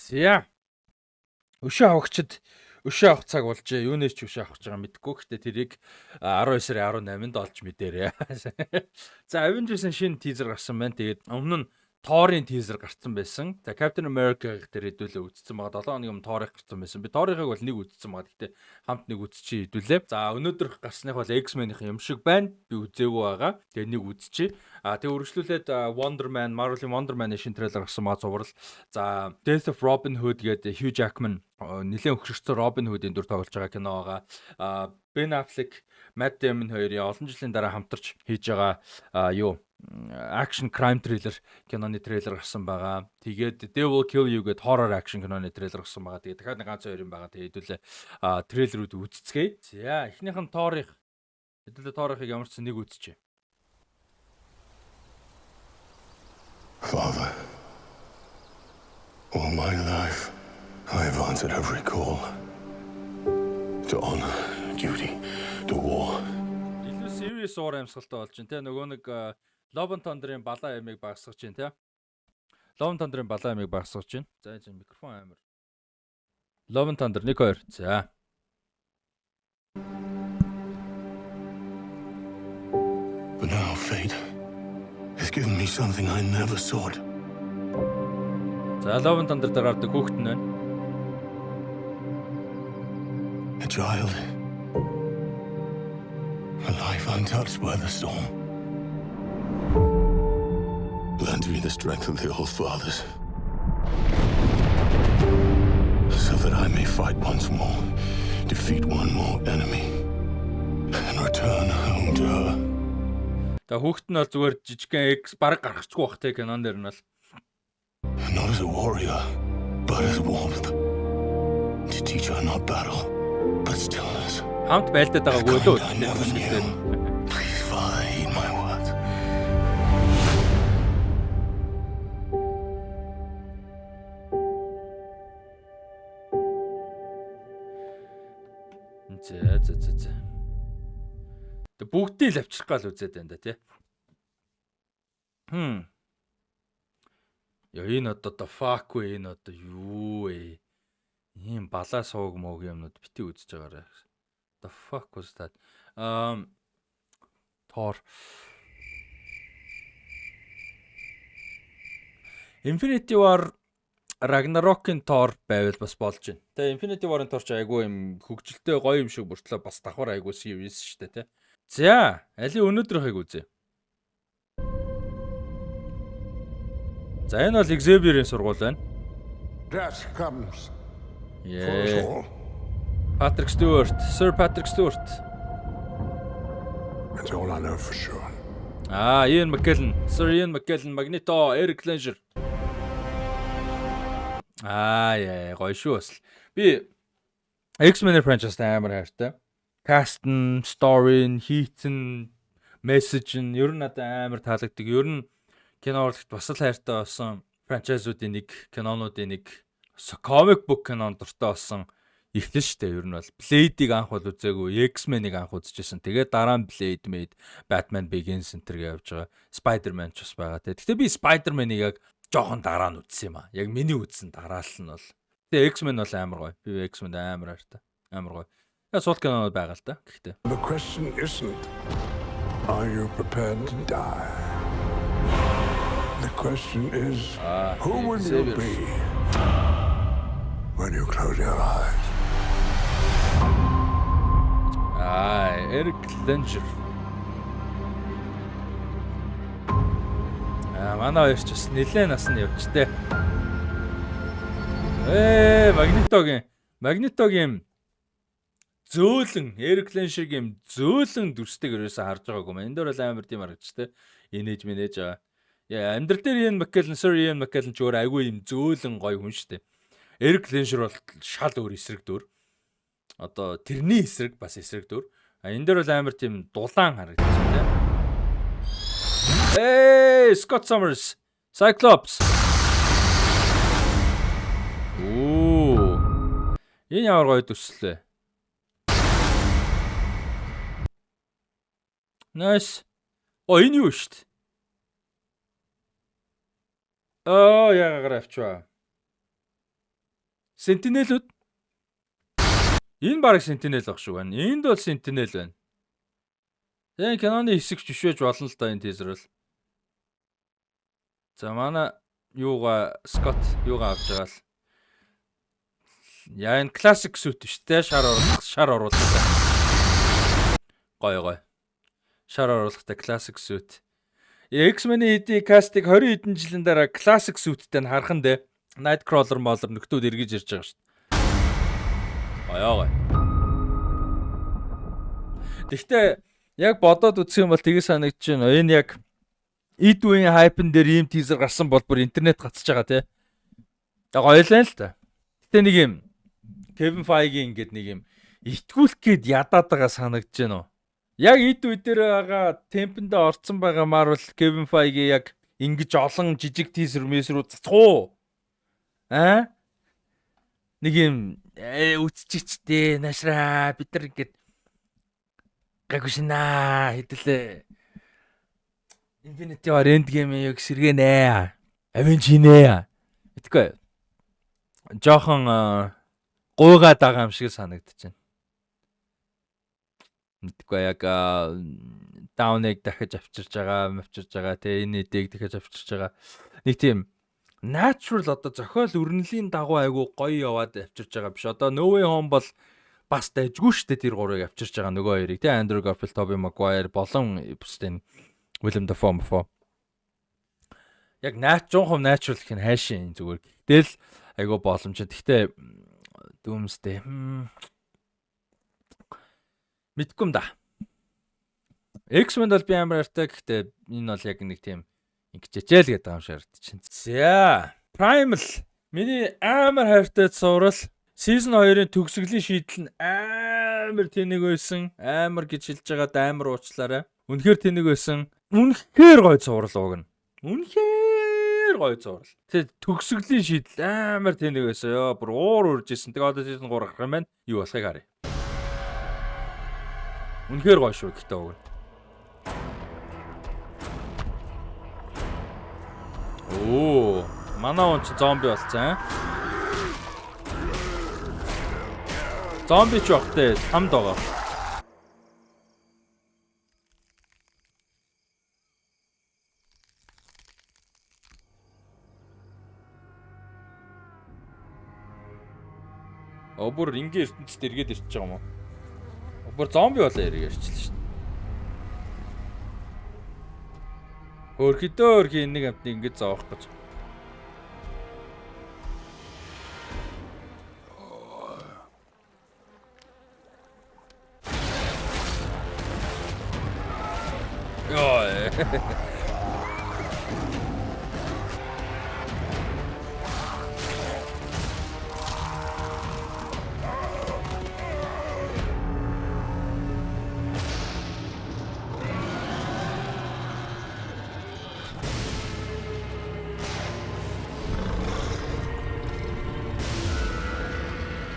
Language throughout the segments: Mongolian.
За. Өшөө авахчд өшөө авах цаг болжээ. Юунээс ч өшөө авах гэж байгаа мэдэхгүй. Гэхдээ тэрийг 19 сарын 18-нд олж мэдээрээ. За, Avengers-ын шинэ тизер гарсан байна. Тэгээд өмнө нь Thor-ын тизер гарсан байсан. За, Captain America-г тэр хэдүүлээ үзсэн байгаа. 7 хоногийн өмнө Thor-ыг гарсан байсан. Би Thor-ыг бол нэг үзсэн байгаа. Гэхдээ хамт нэг үзчихье хэдүүлээ. За, өнөөдөр гарсных бол X-Men-ийн юм шиг байна. Би үзээгүй байгаа. Тэгээд нэг үзчихье. Тэгээ үргэлжлүүлээд Wonder Man, Marvel-ийн Wonder Man-ийн шинэ трейлер гарсан байгаа зурвал. За, Death of Robin Hood гэдэг Hugh Jackman нэлээд өгшөрсөн Robin Hood-ийн дүр тоглож байгаа кино байгаа. Ben Affleck, Matt Damon хоёрын олон жилийн дараа хамтарч хийж байгаа action crime thriller киноны трейлер гарсан байгаа. Тэгээд They Will Kill You гэдэг horror action киноны трейлер гарсан байгаа. Тэгээд дахиад нэг ганц хоёр юм байгаа. Тэгээд хэдүүлээ трейлерүүд үзцгээе. За, эхнийх нь Thor-ыг хэдүүлээ Thor-ыг ямар ч нэг үзчихье. Father, all my life I have answered every call to honor, duty, to war. Илүү serious уур амьсгалтай болж байна те. Нөгөө нэг Love and Thunder-ын балаа ямиг багсгаж байна те. Love and Thunder-ын балаа ямиг багсгаж байна. За энэ микрофон амар. Love and Thunder 1 2. За. But now fate has given me something I never sought. За Love and Thunder дээр гардаг хүүхэд нь байна. A child. A life untouched by the storm. Lend me the strength of the old fathers, so that I may fight once more, defeat one more enemy, and return home to her. Та хүүхэд нь бол зүгээр жижигхэн X баг гаргахгүй бах те кинон дээр нь бол. Not as a warrior, but as warmth. To teach her not battle, but stillness. Хамт байлдаад байгаагүй лөө. I never knew. Please, Father, heed my words. За. Тэг бүгдийг л авчрах гал үзээд байна да тий. Яа энэ одоо fuck вэ энэ одоо юу вэ? Ийм балаа сууг мөөг юмнууд бити үзэж байгаарай. The fuck was that? Thor. Infinity War Ragnarok-ын Thor байвал бас болж байна. Тэгээ Infinity War-ын Thor ч айгүй юм хөгжилтэй гоё юм шиг бүртлээ бас давхар айгүй serious шүү дээ тий. За, али өнөөдрийнхийг үзье. За энэ бол Xavier-ийн сургууль байна. Death comes. Yeah. Patrick Stewart, Sir Patrick Stewart. That's all I know for sure. Ian McKellen, Sir Ian McKellen, Magneto, Eric Langer. Гоё шүү бас. Би X-Men franchise амар хайртай. Cast нь, story нь, хийцэн, message нь ер нь надад амар таалагддаг. Ер нь кино урлагт бас л хайртай болсон франчайзуудын нэг, кинонуудын нэг, comic book кинонд дуртай болсон ихлэн штэ ер нь бол. Blade-ийг анх бол үзээгүй, X-Men-ийг анх үзчихсэн. Тэгээд дараа нь Blade Made, Batman Begins энтер гэж явж байгаа. Spider-Man ч бас байгаа те. Гэхдээ би Spider-Man-ыг яг жоохон дараа нь үзсэн юм аа. Яг миний үзсэн дараал нь бол. Тэгээ X-Men бол амар гоё. Би X-Men амар хайртай. Амар гоё. Яг сул кино байгаа л да. Гэхдээ. The question isn't, are you prepared to die? The question is, who will you be when you close your eyes? Eric Langer. Манай хоёр ч бас нэлээд насны явчтэй. Магнитогийн зөөлөн Eric Langer-гийн зөөлөн дүрстэйг ерөөсөө харж байгаагүй мэн. Энд дээр бол амар тийм харагдчихтэй. Инээж мэнээж байгаа. Яа, амьдрал дээр Ian McKellen, Sir Ian McKellen ч өөр айгүй юм зөөлөн гоё хүн шүү дээ. Eric Langer бол шал өөр эсрэг дөр. Одоо тэрний эсрэг бас эсрэг дөр. Энэ дээр бол амар тийм дулаан харагдчихсан тийм. Scott Summers, Cyclops. Энэ ямар гоё төслөө. Nice. Энэ юу шүү дээ? Яагаар авчваа. Sentinel-үүд. Энэ баг Sentinel баг шүү байна. Энд бол Sentinel байна. Тэгээ киноны хэсэг жишээж болно л да энэ тийзер бол. За манай юугаа Scott юугаа авч байгаа л. Яа энэ классик сүт биш те шар оруулахтай. Гой. Шар оруулахтай классик сүт. X-Men-ийн хэдий кастыг 20 хэдэн жилийн дараа классик сүттэй нь харах нь дээ. Nightcrawler молор нөхдүүд эргэж ирж байгаа шүү дээ. Гой. Гэхдээ яг бодоод үзэх юм бол тгий санагдаж байна. Энэ яг эд үеийн хайпн дээр ийм тийзер гарсан бол бүр интернет гацж байгаа те. Тэгээ гоёлаа л та. Гэтэ нэг юм Kevin Feige ингээд нэг юм итгүүлэх гээд ядаад байгаа санагдаж байна уу? Яг эд үе дээр байгаа темпэндээ орцсон байгаа Marvel Kevin Feige яг ингэж олон жижиг тийзер месрүү цацгуу. Нэг юм үтчихчтэй нашраа бид нар ингээд гагшина хэдэлээ. Infinity War Endgame яг сэргэнэ. Avenge хийнэ. Итгэхгүй. Жохон гуйгаад байгаа юм шиг санагдаж байна. Итгэхгүй яг Down-ыг дахиж авчирж байгаа. Тэ энэ эдэг дахиж авчирж байгаа. Нэг тийм natural одоо зохиол өрнөлийн дагуу айгу гоё яваад авчирж байгаа биш. Одоо No Way Home бол бас дайжгүй штэ тэр гурыг авчирж байгаа нөгөө хоёрыг тэ Andrew Garfield, Tobey Maguire болон бусдын Willem Dafoe. Яг natural гэх нь хайшин зүгээр. Гэтэл айгу боломжтой. Гэхдээ Doomsday мэдгүй юм да. X-Men бол би амар хайртай. Гэхдээ энэ бол яг нэг тийм ингэчээл гэдэг юм шиг харагдчихэв. За, Primal миний амар хайртай цуврал Season 2-ын төгсгөлийн шийдэл нь амар тэнэг байсан. Амар гэж хэлж байгаад амар уучлаарай. Үнэхээр тэнэг байсан. Үнэхээр гоё цуврал угна. Үнэхээр гоё цуврал. Тэгээ төгсгөлийн шийдэл амар тэнэг байсан. Ёо, бүр уур уржсэн. Тэгээ одоо Season 3 гарах юм байна. Юу болохыг харъя. Үнэхээр гоё шүү гэхдээ угна. Оо, манай он ч зомби болсон. Зомби ч багтай хамд байгаа. Бүр ингээ ертөнцид эргээд ирчихэж байгаа юм уу? Бүр зомби болоо эргээд ирчихлээ шүү дээ. Хөрхөдөө нэг амтны ингэж зоох гэж.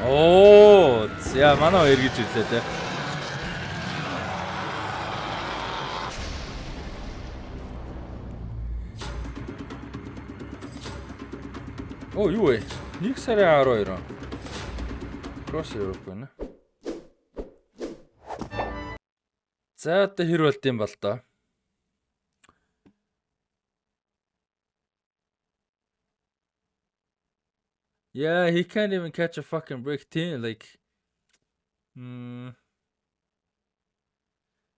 Оо, за манай эргэж ирлээ те. Оо юу вэ? 1 сарын 12. Cross Europe гэнэ. За одоо хэр болд юм бол доо. Yeah, he can't even catch a fucking break team like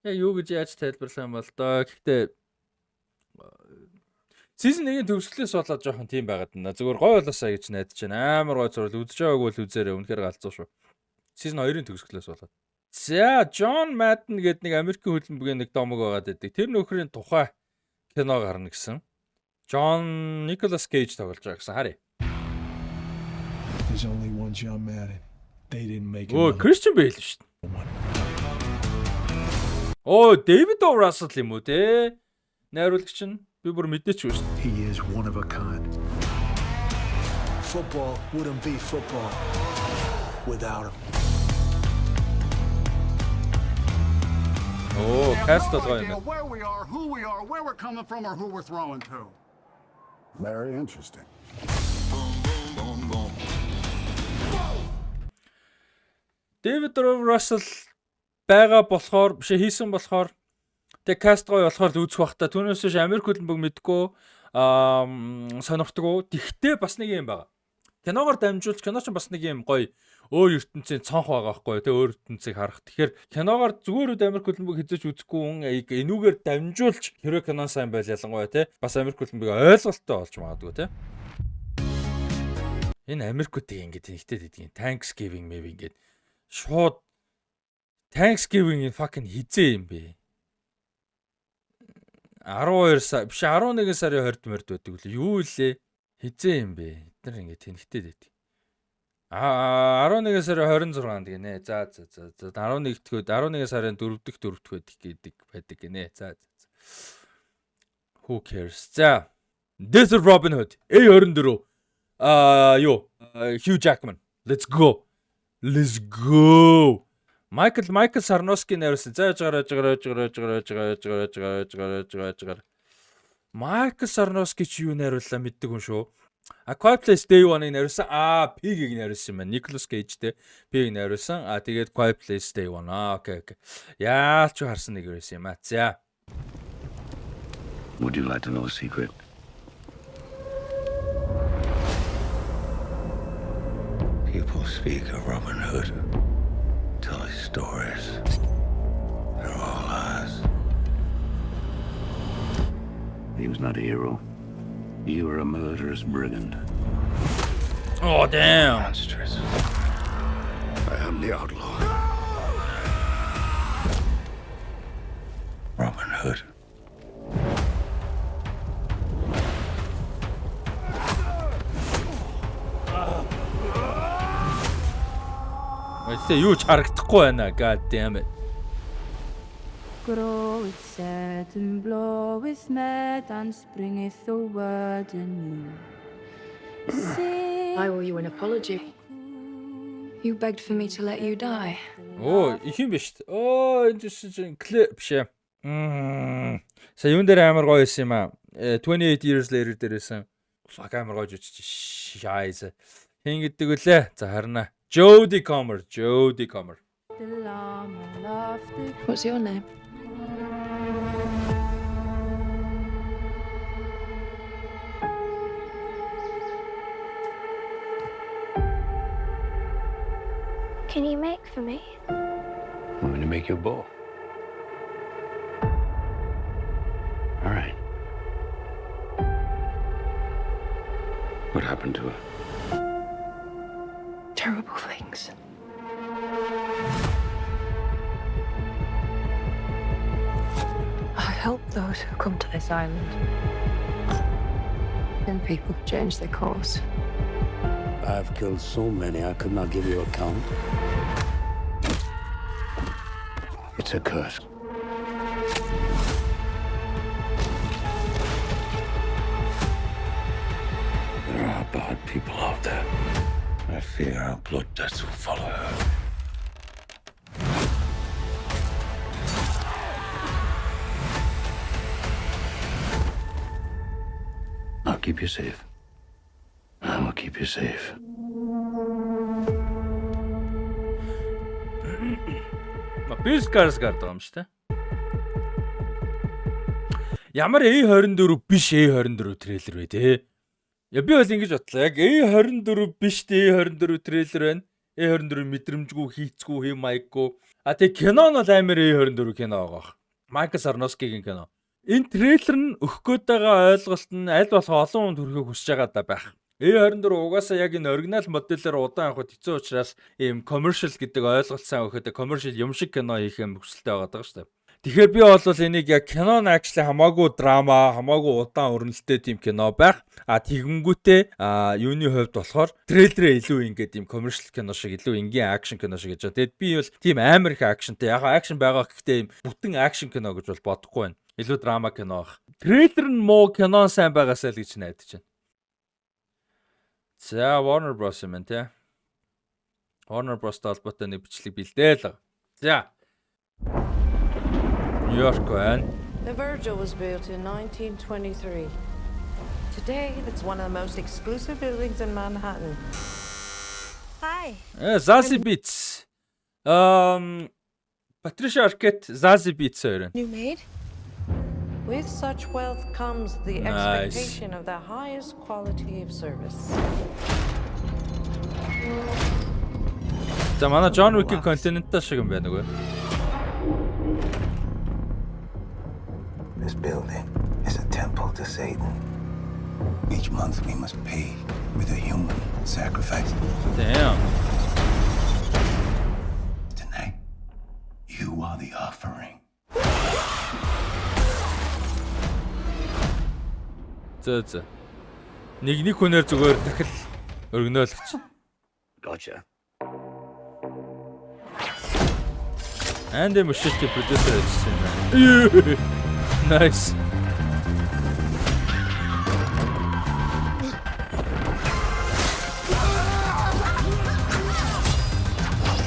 яа юу гэж яаж тайлбарлах юм бол доо. Гэхдээ Season 1-ийн төгсгөлөөс болоод жоохон тийм байгаад байна. Зүгээр гоё болоосаа гэж найдаж байна. Амар гоё зурвал үзэж байгааг бол үзээрэй. Үнэхээр галзуу шүү. Season 2-ийн төгсгөлөөс болоод. За, John Madden гэдэг нэг Америкийн хөлбөмбөгийн нэг домог байгаад байдаг. Тэр нөхрийн тухай кино гарна гэсэн. John Nicolas Cage тоглож байгаа гэсэн. Харъя. There's only one John Madden. They didn't make it. Oh, Christian Bale шүү дээ. Oh, David O. Russell юм уу те? Найруулагч нь би бүр мэдээч шүү дээ. He is one of a kind. Football wouldn't be football without him. Oh, cast the line. Where we are, who we are, where we're coming from, or who we're throwing to. Very interesting. David Russell байгаа болохоор биш хийсэн болохоор тэг каст гоё болохоор л үзэх бах та. Түүнээс биш Америк хөлбөмбөг мэдгүй сонирхдаггүй. Тэгтээ бас нэг юм байгаа. Киногоор дамжуулж кино ч бас нэг юм гоё өөр ертөнцийн цонх байгаа байхгүй тий өөр ертөнцийг харах. Тэгэхээр киногоор зүгээр үд Америк хөлбөмбөг хизэж үзэхгүй хүн энүүгээр дамжуулж хэрэв кино сайн байл ялангуяа тий бас Америк хөлбөмбөгийг ойлголттой болж магадгүй тий. Энэ Америкуудыг ингэж нэгтэй гэдгийг Thanksgiving maybe ингэж шууд Thanksgiving in fucking хизээ юм бэ. 12 сар биш 11 сарын 20-д мөрд байдаг лээ. Юу илээ? Хизээ юм бэ? Эдгээр ингэ тэнхтэй байдаг. 11 сарын 26-нд гинэ. За 11-д 11 сарын 4-д байдаг гинэ. За. Who cares? За. This is Robin Hood. A24. Hugh Jackman. Let's go. Michael Sarnowski нэрсэн. За жагаар. Michael Sarnowski ч юу нэрвэлээ мэддэг хүн шүү. A Quiet Place Day 1-ыг нэрсэн. Pig-ийг нэрсэн юм байна. Nicolas Cage-тэй Pig нэрсэн. Тэгээд Quiet Place Day 1. Окей. Яалч харсан нэг байсан юм аа. За. Would you like to know a secret? People speak of Robin Hood, tell his stories. They're all lies. He was not a hero. You were a murderous brigand. Oh, damn. Monstrous. I am the outlaw. Robin Hood. Юу ч харагдахгүй байна. God damn it. Grow with sad and blow with mad and springeth the word anew. I owe you an apology. You begged for me to let you die. Их юм биш үү? Энэ чинь клип биш ээ. Сая юун дээр амар гоё байсан юм аа. 28 years later дээрсэн. Fuck амар гоё жиж шайз. Хин гэдэг үлээ. За харна. Jodie Comer. The llama laughed. What's your name? Can you make for me? I'm going to make you a bow. All right. What happened to her? Terrible things. I help those who come to this island. Then people change their course. I've killed so many I could not give you a count. It's a curse. There are bad people out there. I fear our blood debts will follow her. I'll keep you safe. I will keep you safe. Бискарс гардаг юм шүү дээ. Ямар A24 биш A24 трейлер вэ те? Би бол ингэж бодлоо. Яг A24 биш A24 трейлер байна. A24 мэдрэмжгүй хийцгүй хэм маяггүй. Тэг кино нь бол амар A24 кино байгаа. Michael Sarnowski-гийн кино. Энэ трейлер нь өгөх гээд байгаа ойлголт нь аль болох олон хүнд хүрэхийг хүсэж байгаа да байх. A24 угаасаа яг энэ оригинал модельээр удаан явахд хэцүү учраас ийм commercial гэдэг ойлголт сайн өгөхөд commercial юм шиг кино хийх юм хүсэлтэй байгаа даа шүү дээ. Тэгэхээр би бол энийг яг кино нь actually хамаагүй драма, хамаагүй удаан өрнөлттэй тийм кино байх. Тэгэнгүүтээ юуны хувьд болохоор трейлерээ илүү ингээд тийм commercial кино шиг илүү энгийн акшн кино шиг гэж байна. Тэгэд би бол тийм амар их акшнтэй. Яг акшн байгаа гэхдээ ийм бүтэн акшн кино гэж бол бодохгүй байна. Илүү драма кино байх. Трейлер нь муу, кино сайн байгаасаа л гэж найдаж байна. За Warner Bros юм те. Warner Bros толботой нэг бичлэг бэлдээл. За. New York байна. The Virgil was built in 1923. Today, it's one of the most exclusive buildings in Manhattan. Hi. Zazie Beetz. Patricia Arquette, Zazie Beetz хоёр. New maid? With such wealth comes the Nice. expectation of the highest quality of service. За манай John Wick-ийн континентаа шиг юм байна үгүй. This building is a temple to Satan. Each month we must pay with a human sacrifice. Damn. Tonight, you are the offering. За. Нэг хүнээр зүгээр дахил өргөнөөлөгч. Gotcha. Andy Muschietti producer ажилласан юм байна. Nice.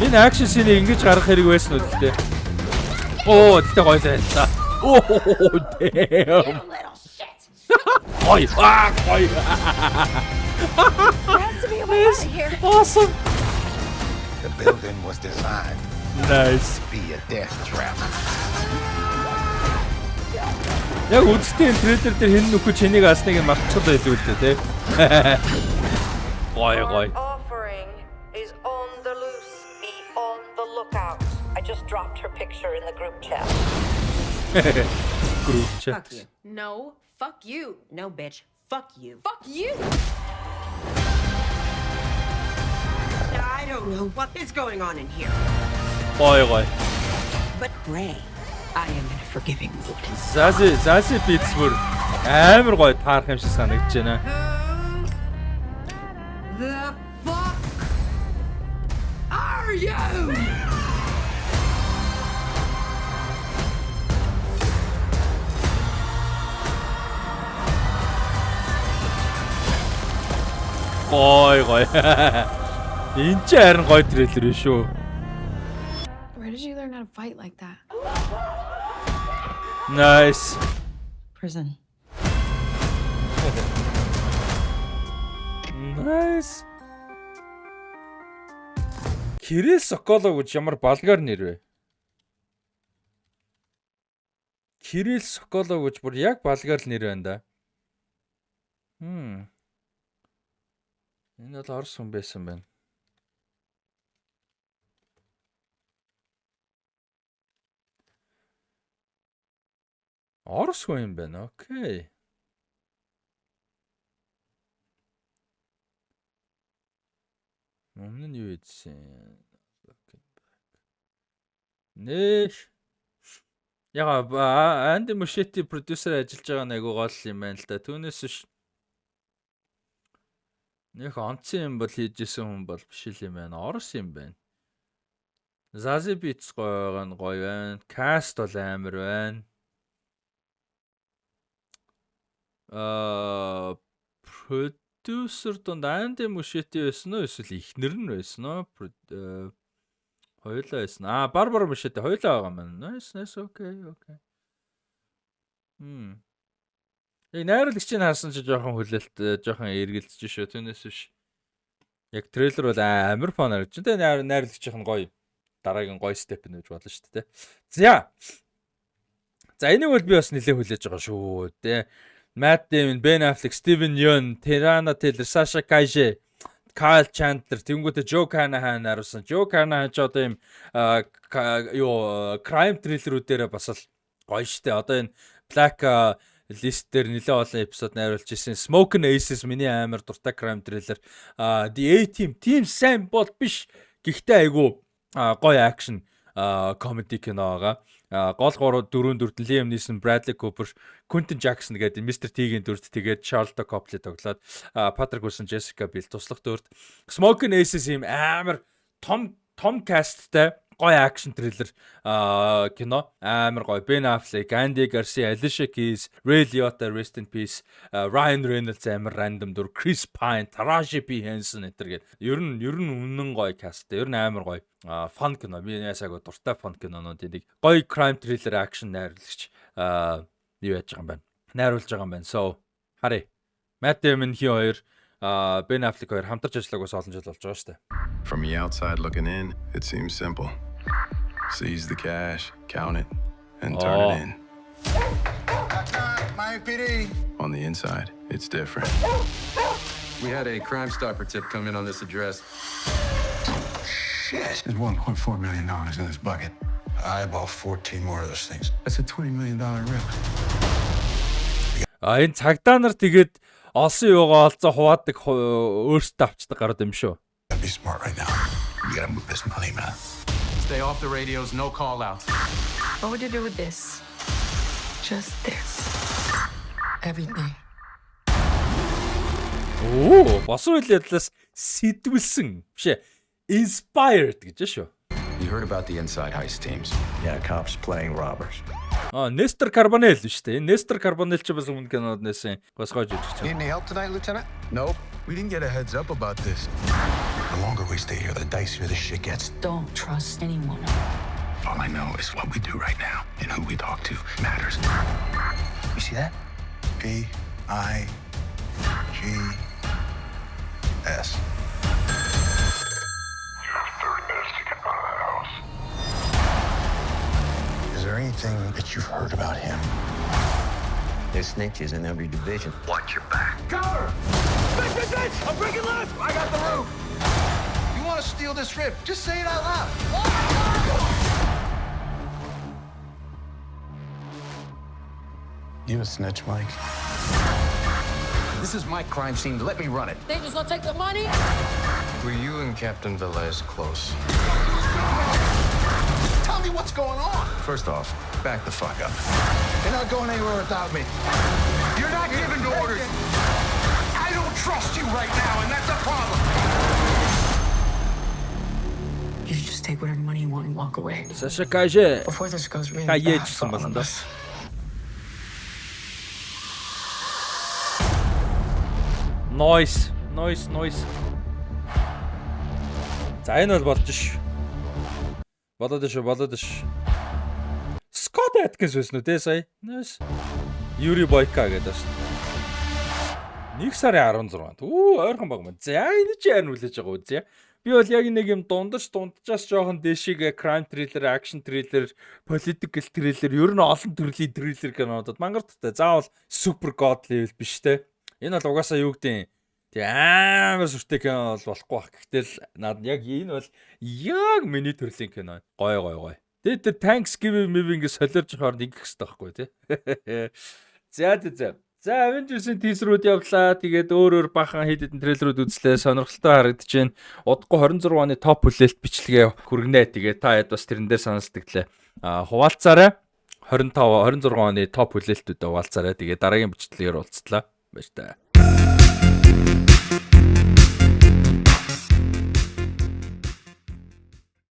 Энэ акшн сценийг ингэж гаргах хэрэг байсан үү гэхдээ. Оо, тэгтээ гоё л та. Оо, damn. Гоё. Гоё. Awesome. The building was designed Nice. to be a death trap. Яг үзтээ трейлер дээр хэн нөхөж хэнийг асныг нь мартчиход байлгүй л дээ, тий. Гоё. Offering is on the loose. Be on the lookout. I just dropped her picture in the group chat. Group chat. Fuck you. No, fuck you. No, bitch. Fuck you. Fuck you! I don't know what is going on in here. Гоё. But Ray, I am in a forgiving mood. Zazie Beetz бүр амар гоё таарах юм шиг санагдаж байна. Who the fuck are you? Гоё. Энд ч харин гоё трейлер биш үү? Where did you learn how to fight like that? Nice. Prison. Nice. Кирилл Соколов гэж ямар балгаар нэр вэ? Кирилл Соколов гэж бүр яг балгаар л нэр байна да. Энэ бол орос хүн байсан байна. Орос хүн юм байна. Окей. Өмнө нь юу ийдсэн? Нэш. Яга Andy Muschietti продюсер ажиллаж байгаа нэг айгуу гол юм байна л да. Түүнээс ш нэг онцгой юм бол хийж исэн хүн бол биш л юм байна. Орос юм байна. Zazie Beetz гоё байна. Cast бол амар байна. Продюсер донд Andy Muschietti байсан уу? Эсвэл ихнэр нь байсан уу? Хоёулаа байсан. Barbara Muschietti хоёулаа байгаа маань. Nice, okay. Яг найруулагчийг харсан чи жоохон хүлээлт, жоохон эргэлдэж шүү. Түүнээс биш. Яг трейлер бол амар фан харагдаж байна. Найруулагчийнх нь гоё. Дараагийн гоё степ нь гэж бодлоо шүү дээ. За энийг бол би бас нэлээд хүлээж байгаа шүү. Тэ. Matt Damon, Ben Affleck, Steven Yeun, Tiana Taylor, Sasha Calle, Kyle Chandler, тэнгуүтэй Joe Carnahan харуулсан. Joe Carnahan ч одоо юм crime thriller-үүдээр бас л гоё штэ. Одоо энэ Black List дээр нэлээд олон эпизод найруулж ирсэн. Smoking Aces миний амар дуртай crime thriller. The A-Team сайн бол биш. Гэхдээ айгу гоё action comedy кино байгаа. Гол 4 Liam Neeson, Bradley Cooper, Quentin Jackson гэдэг Mr. T-ийн дүрд тэгээд Charlotte Copley тоглоод Patrick Wilson, Jessica Biel туслах дүрд. Smoking Aces юм амар том касттай гоё action thriller кино. Амар гоё. Ben Affleck, Andy Garcia, Alicia Keys, Ray Liotta, rest in peace, Ryan Reynolds амар random дүр, Chris Pine, Taraji P. Henson гэдэг. Ер нь үнэн гоё касттай. Ер нь амар гоё. Fun кино. Би ясааг дуртай fun кинонууд энийг гоё crime thriller action найруулагч юу яаж байгаа юм байна. Найруулж байгаа юм байна. So харъя. Matt Damon хоёр Ben Affleck хоёр хамтарч ажиллааг бас олон жил болж байгаа шүү дээ. From the outside looking in, it seems simple. Seize the cash, count it, and turn it in. Miami PD. On the inside, it's different. We had a Crime Stopper tip come in on this address. Shit. There's $1.4 million in this bucket. I bought 14 more of those things. That's a $20 million rip. Энэ цагдаа нар тэгээд олсон юугаа олцоо хуваадаг өөрсдөө авчдаг гарууд юм шүү. Gotta be smart right now. You gotta move this money, man. Stay off the radios, no call-outs. What would you do with this? Just this. Everything. Оо, босон үйл явдлаас сэтвэлсэн бишээ. Inspired гэж шүү. You heard about the inside heist teams. Yeah, cops playing robbers. Нестор Карбонел шүү дээ. Энэ Нестор Карбонел ч бас өмнө кинод нээсэн госгож ирж Need any help tonight, Lieutenant? Nope. We didn't get a heads up about this. The longer we stay here, the dicier the shit gets. Don't trust anyone. All I know is what we do right now and who we talk to matters. You see that? P-I-G-S. Is there anything that you've heard about him? There's snitches in every division. Watch your back. Cover! Bitch! I'm breaking left! I got the roof! You want to steal this rip? Just say it out loud. You a snitch, Mike? This is my crime scene. Let me run it. They just gonna take the money? Were you and Captain Velez close? Tell me what's going on. First off, back the fuck up. You're not going anywhere without me. You're not giving orders! I don't trust you right now, and that's a problem! You should just take whatever money you want and walk away. Саша каже. Before this goes really Каеж bad гэсэн for all байна of да. us. Noise. За энэ бол болж ш. Болоод ш. Scott Atkins байсан үү те сая? Nice. Yuri Boyka гэдэг ш. 1 сарын 16-нд. Ойрхон баг мэн. За энэ ч яар нүлээж байгаа үү? Би бол яг нэг юм дундчаас жоохон дэшиг crime thriller, action thriller, political thriller, ер нь олон төрлийн thriller кинодод мангарттай. Заавал super god level биш те. Энэ бол угаасаа юу гэдэг тэг амар сүртэй кино бол болохгүй бах. Гэтэл наад яг энэ бол яг миний төрлийн кино. Гой. Тэгээд Thanksgiving movie-ийг солиорж хооронд ингэх хэрэгтэй байхгүй тий. За Avengers-ийн teaser-ууд явлаа. Тэгээд өөр бахан хэд хэдэн трейлерүүд үзлээ. Сонирхолтой харагдаж байна. Удахгүй 26 оны топ хүлээлт бичлэгээ хүргэнэ. Тэгээд та хэд бас тэрэн дээр саналцдаг. Хуваалцаарай. 26 оны топ хүлээлтүүдэд хуваалцаарай. Тэгээд дараагийн бичлэгээр уулзтлаа. Баяр таа.